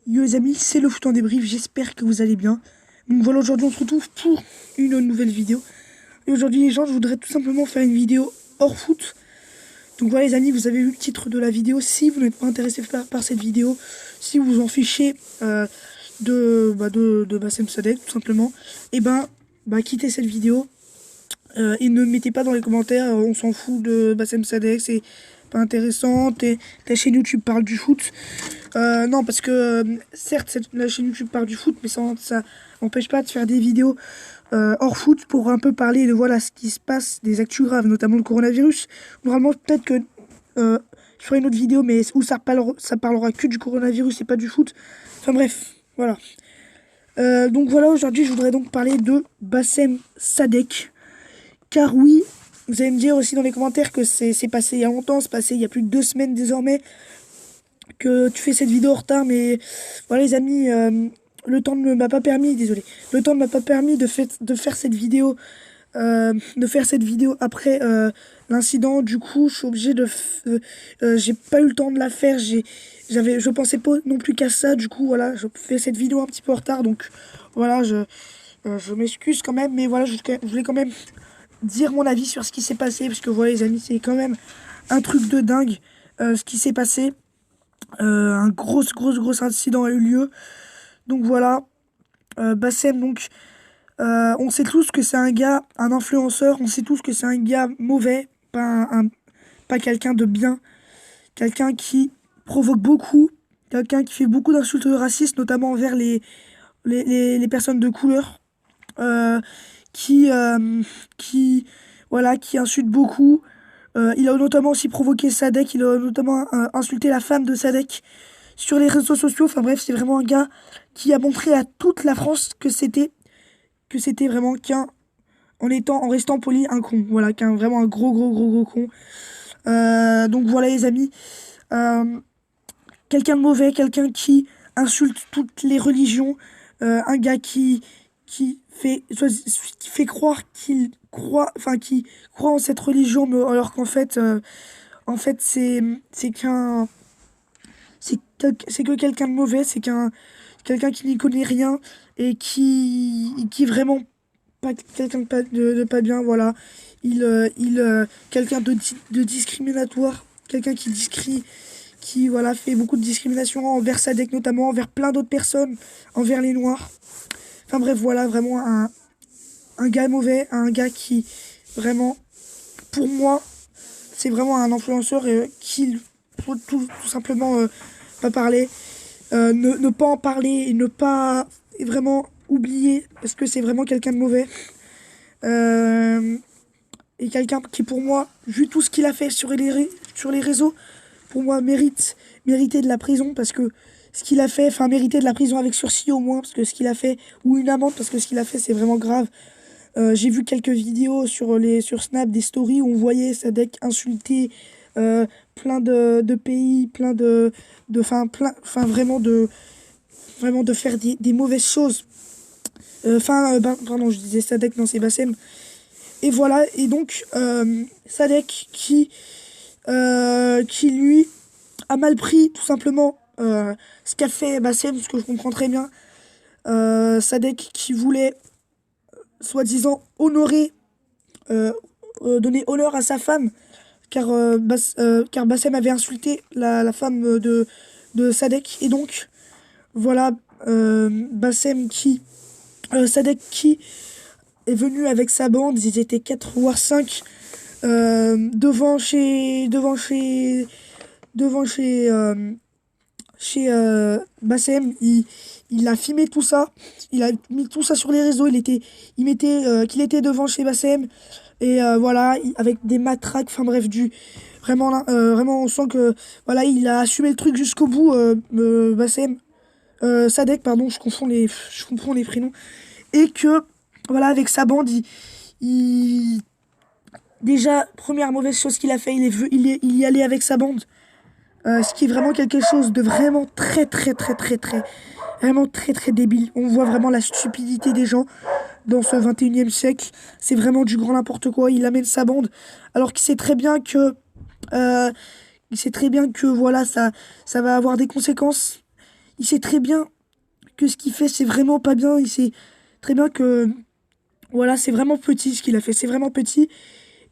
Yo les amis, c'est le foot en débrief, j'espère que vous allez bien. Donc voilà, aujourd'hui on se retrouve pour une nouvelle vidéo. Et aujourd'hui les gens, je voudrais tout simplement faire une vidéo hors foot. Donc voilà les amis, vous avez vu le titre de la vidéo. Si vous n'êtes pas intéressé par cette vidéo, si vous vous en fichez de Bassem Sadek tout simplement, et quittez cette vidéo. Et ne mettez pas dans les commentaires, on s'en fout de Bassem Sadek, c'est pas intéressant, ta chaîne YouTube parle du foot. Non, parce que certes, la chaîne YouTube parle du foot, mais ça n'empêche pas de faire des vidéos hors foot pour un peu parler de voilà ce qui se passe, des actus graves, notamment le coronavirus. Normalement, peut-être que je ferai une autre vidéo, mais où ça parlera que du coronavirus et pas du foot. Enfin bref, voilà. Donc voilà, aujourd'hui, je voudrais donc parler de Bassem Sadek. Car oui, vous allez me dire aussi dans les commentaires que c'est passé il y a longtemps, c'est passé il y a plus de 2 semaines désormais que tu fais cette vidéo en retard, mais voilà les amis, le temps ne m'a pas permis, désolé, le temps ne m'a pas permis de faire cette vidéo, après l'incident. Du coup, je suis obligé j'ai pas eu le temps de la faire, je pensais pas non plus qu'à ça. Du coup, voilà, je fais cette vidéo un petit peu en retard, donc voilà, je m'excuse quand même, mais voilà, je voulais quand même dire mon avis sur ce qui s'est passé, parce que voilà les amis, c'est quand même un truc de dingue ce qui s'est passé. Un gros incident a eu lieu. Donc voilà, Bassem, donc on sait tous que c'est un gars, un influenceur, on sait tous que c'est un gars mauvais, pas quelqu'un de bien, quelqu'un qui provoque beaucoup, quelqu'un qui fait beaucoup d'insultes racistes, notamment envers les personnes de couleur, euh, qui, euh, qui insulte beaucoup. Il a notamment aussi provoqué Sadek, il a notamment insulté la femme de Sadek sur les réseaux sociaux. Enfin bref, c'est vraiment un gars qui a montré à toute la France que c'était vraiment en restant poli, un con. Voilà, vraiment un gros con. Donc voilà les amis, euh, quelqu'un de mauvais, quelqu'un qui insulte toutes les religions, un gars qui fait croire qui croit en cette religion, mais alors qu'en fait, c'est qu'un, c'est que quelqu'un de mauvais, quelqu'un qui n'y connaît rien et qui est vraiment pas quelqu'un de pas bien, voilà. Quelqu'un de discriminatoire, quelqu'un qui voilà, fait beaucoup de discrimination envers Sadek, notamment envers plein d'autres personnes, envers les Noirs. Enfin bref, voilà, vraiment un gars mauvais, un gars qui, vraiment, pour moi, c'est vraiment un influenceur qui faut tout simplement pas parler, ne pas en parler et ne pas vraiment oublier, parce que c'est vraiment quelqu'un de mauvais. Euh, et quelqu'un qui, pour moi, vu tout ce qu'il a fait sur les réseaux, pour moi, méritait de la prison, parce que ce qu'il a fait, enfin, méritait de la prison avec sursis au moins, parce que ce qu'il a fait, ou une amende, parce que ce qu'il a fait, c'est vraiment grave. J'ai vu quelques vidéos sur Snap, des stories où on voyait Sadek insulter plein de pays, vraiment de faire des mauvaises choses. Pardon, je disais Sadek, non, c'est Bassem. Et voilà, et donc Sadek qui lui a mal pris tout simplement ce qu'a fait Bassem, ce que je comprends très bien. Sadek qui voulait soi-disant euh, donner honneur à sa femme, car Bassem avait insulté la femme de Sadek. Et donc, voilà, Sadek qui est venu avec sa bande, ils étaient 4 voire 5, devant chez Bassem. Il a filmé tout ça, il a mis tout ça sur les réseaux, il mettait qu'il était devant chez Bassem, et voilà, avec des matraques, enfin bref, vraiment, là, vraiment on sent que voilà, il a assumé le truc jusqu'au bout, Bassem, Sadek, pardon, je confonds les prénoms, et que voilà, avec sa bande, déjà, première mauvaise chose qu'il a fait, il y allait avec sa bande. Ce qui est vraiment quelque chose de vraiment vraiment très débile. On voit vraiment la stupidité des gens dans ce 21e siècle. C'est vraiment du grand n'importe quoi. Il amène sa bande, alors euh, il sait très bien que voilà, ça va avoir des conséquences. il sait très bien que ce qu'il fait, c'est vraiment pas bien. Il sait très bien que, voilà, c'est vraiment petit ce qu'il a fait. C'est vraiment petit.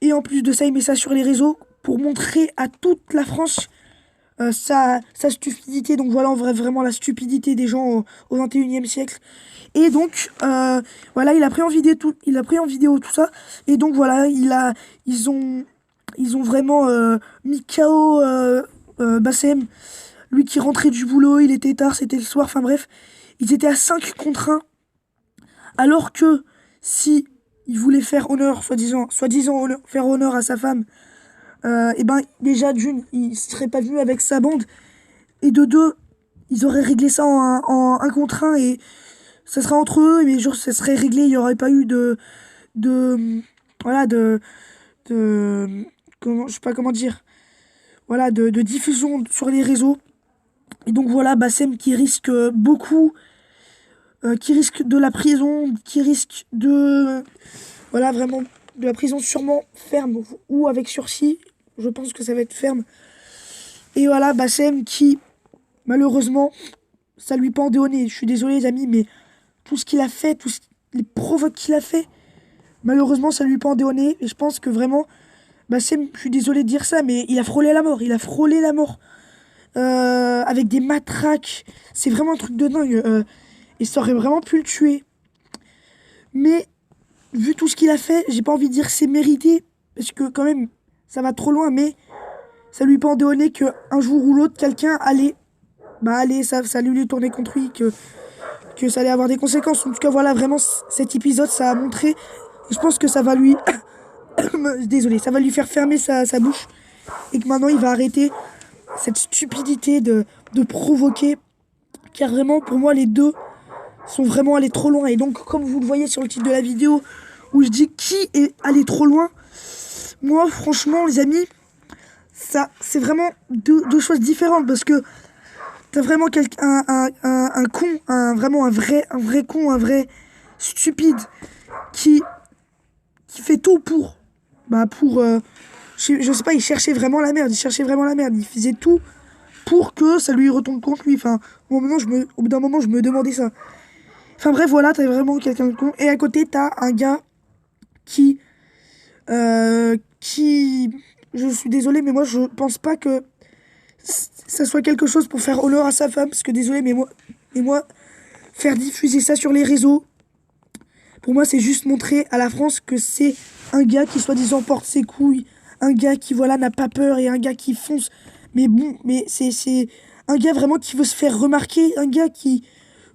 Et en plus de ça, il met ça sur les réseaux pour montrer à toute la France sa stupidité. Donc voilà, en vrai, vraiment la stupidité des gens au 21e siècle. Et donc, voilà, il a pris en vidéo tout ça. Et donc voilà, ils ont vraiment mis KO Bassem. Lui qui rentrait du boulot, il était tard, c'était le soir, enfin bref. Ils étaient à 5 contre 1. Alors que si il voulait faire honneur, soi-disant faire honneur à sa femme, et ben déjà d'une, il serait pas venu avec sa bande. Et de deux, ils auraient réglé ça en un contre un et ça serait entre eux, mais genre ça serait réglé, il n'y aurait pas eu de voilà, comment, je sais pas comment dire, voilà, de diffusion sur les réseaux. Et donc voilà, Bassem qui risque beaucoup, qui risque de la prison, qui risque voilà, vraiment, de la prison sûrement ferme ou avec sursis. Je pense que ça va être ferme. Et voilà, Bassem qui, malheureusement, ça lui pend au nez. Je suis désolé les amis, mais tout ce qu'il a fait, les provoques qu'il a fait, malheureusement, ça lui pend au nez. Et je pense que vraiment, Bassem, je suis désolé de dire ça, mais il a frôlé la mort. Il a frôlé la mort. Avec des matraques. C'est vraiment un truc de dingue. Et ça aurait vraiment pu le tuer. Mais, vu tout ce qu'il a fait, j'ai pas envie de dire que c'est mérité. Parce que quand même, ça va trop loin. Mais ça lui pendait au nez qu'un jour ou l'autre, quelqu'un allait... Bah allez, ça allait lui tourner contre lui. Que ça allait avoir des conséquences. En tout cas, voilà, vraiment, cet épisode, ça a montré. Et je pense que ça va lui... Désolé, ça va lui faire fermer sa bouche. Et que maintenant, il va arrêter cette stupidité de provoquer. Car vraiment, pour moi, les deux sont vraiment allés trop loin. Et donc, comme vous le voyez sur le titre de la vidéo, où je dis qui est allé trop loin, moi, franchement, les amis, ça, c'est vraiment deux choses différentes. Parce que t'as vraiment un con, vraiment un vrai con, un vrai stupide, qui fait tout pour... je sais pas, il cherchait vraiment la merde. Il faisait tout pour que ça lui retombe contre lui. Enfin, au bout d'un moment, je me demandais ça. Enfin bref, voilà, t'as vraiment quelqu'un de con. Et à côté, t'as un gars qui... Je suis désolé, mais moi, je pense pas que ça soit quelque chose pour faire honneur à sa femme. Parce que désolé, mais moi, faire diffuser ça sur les réseaux, pour moi, c'est juste montrer à la France que c'est un gars qui, soi-disant, porte ses couilles. Un gars qui, voilà, n'a pas peur et un gars qui fonce. Mais bon, mais c'est un gars vraiment qui veut se faire remarquer. Un gars qui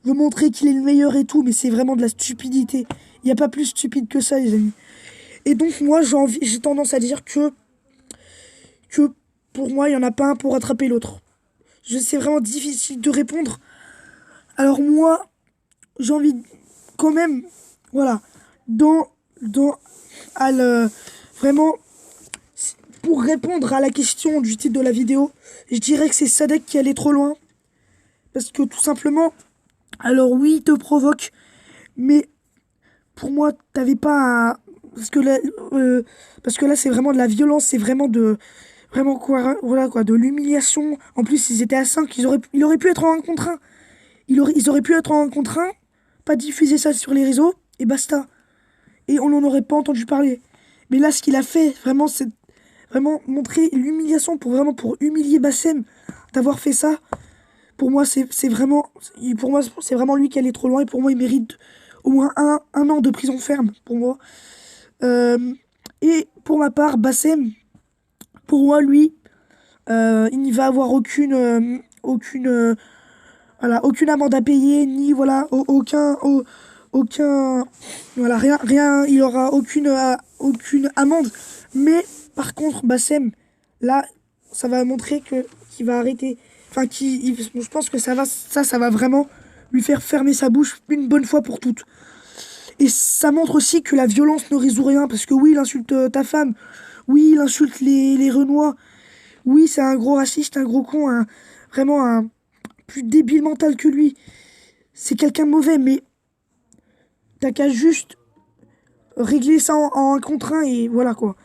veut montrer qu'il est le meilleur et tout. Mais c'est vraiment de la stupidité. Il n'y a pas plus stupide que ça, les amis. Et donc, moi, j'ai tendance à dire que pour moi, il n'y en a pas un pour rattraper l'autre. C'est vraiment difficile de répondre. Alors moi, j'ai envie quand même, voilà, vraiment, pour répondre à la question du titre de la vidéo, je dirais que c'est Sadek qui allait trop loin. Parce que tout simplement, alors oui, il te provoque, mais pour moi, t'avais pas à... Parce que là, c'est vraiment de la violence, c'est vraiment vraiment quoi, voilà quoi, de l'humiliation. En plus, ils étaient à 5, il aurait pu être en 1 contre 1. Ils auraient pu être en 1 contre 1, pas diffuser ça sur les réseaux, et basta. Et on n'en aurait pas entendu parler. Mais là, ce qu'il a fait, vraiment, c'est vraiment montrer l'humiliation pour humilier Bassem, d'avoir fait ça. Pour moi, c'est vraiment lui qui allait trop loin, et pour moi, il mérite au moins un an de prison ferme, pour moi. Et pour ma part, Bassem, pour moi, lui, il n'y va avoir aucune amende à payer, ni voilà, voilà, rien, il aura aucune amende. Mais par contre, Bassem, là, ça va montrer qu'il va arrêter. Enfin, je pense que ça va vraiment lui faire fermer sa bouche une bonne fois pour toutes. Et ça montre aussi que la violence ne résout rien, parce que oui, il insulte ta femme, oui, il insulte les Renois, oui, c'est un gros raciste, un gros con, vraiment un plus débile mental que lui. C'est quelqu'un de mauvais, mais t'as qu'à juste régler ça en 1 contre 1 et voilà quoi.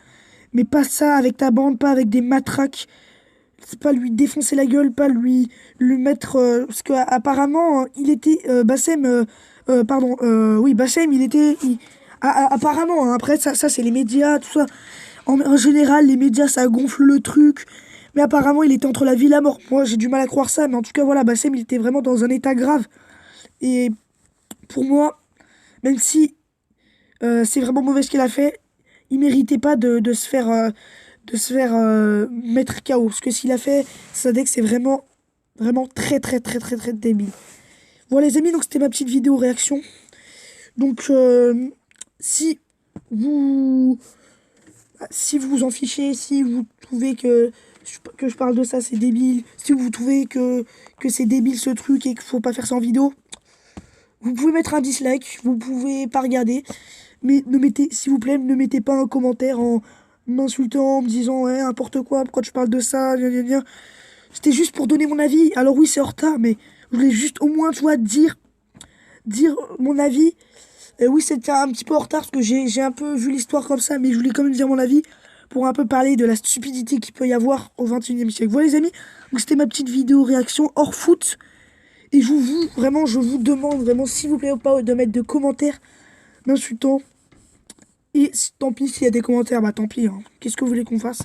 Mais pas ça avec ta bande, pas avec des matraques. pas lui défoncer la gueule, pas lui mettre... parce qu'apparemment, il était... Bassem... pardon, oui, Bassem, il était... apparemment, hein, après, ça c'est les médias, tout ça. En général, les médias, ça gonfle le truc. Mais apparemment, il était entre la vie et la mort. Moi, j'ai du mal à croire ça. Mais en tout cas, voilà, Bassem, il était vraiment dans un état grave. Et pour moi, même si c'est vraiment mauvais ce qu'il a fait, il méritait pas de se faire mettre KO. Ce que s'il a fait, Sadek, c'est vraiment, vraiment très, très, très, très, très débile. Voilà, les amis, donc c'était ma petite vidéo réaction. Donc, si vous... Si vous vous en fichez, si vous trouvez que je parle de ça, c'est débile, si vous trouvez que c'est débile ce truc et qu'il faut pas faire ça en vidéo, vous pouvez mettre un dislike, vous pouvez pas regarder, mais ne mettez, s'il vous plaît, ne mettez pas un commentaire en m'insultant, en me disant ouais, n'importe quoi, pourquoi tu parles de ça, gna gna gna. C'était juste pour donner mon avis. Alors oui, c'est en retard, mais je voulais juste au moins, tu vois, dire mon avis. Oui, c'était un petit peu en retard parce que j'ai un peu vu l'histoire comme ça, mais je voulais quand même dire mon avis pour un peu parler de la stupidité qu'il peut y avoir au XXIe siècle. Voilà les amis, donc c'était ma petite vidéo réaction hors foot. Et vraiment, je vous demande vraiment, s'il vous plaît ou pas, de mettre de commentaires m'insultant. Et tant pis s'il y a des commentaires, bah tant pis, hein. Qu'est-ce que vous voulez qu'on fasse?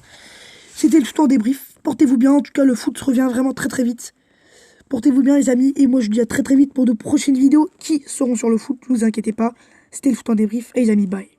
C'était le tout en débrief. Portez-vous bien, en tout cas le foot revient vraiment très très vite. Portez-vous bien les amis, et moi je vous dis à très très vite pour de prochaines vidéos qui seront sur le foot, ne vous inquiétez pas. C'était le foot en débrief, et les amis, bye.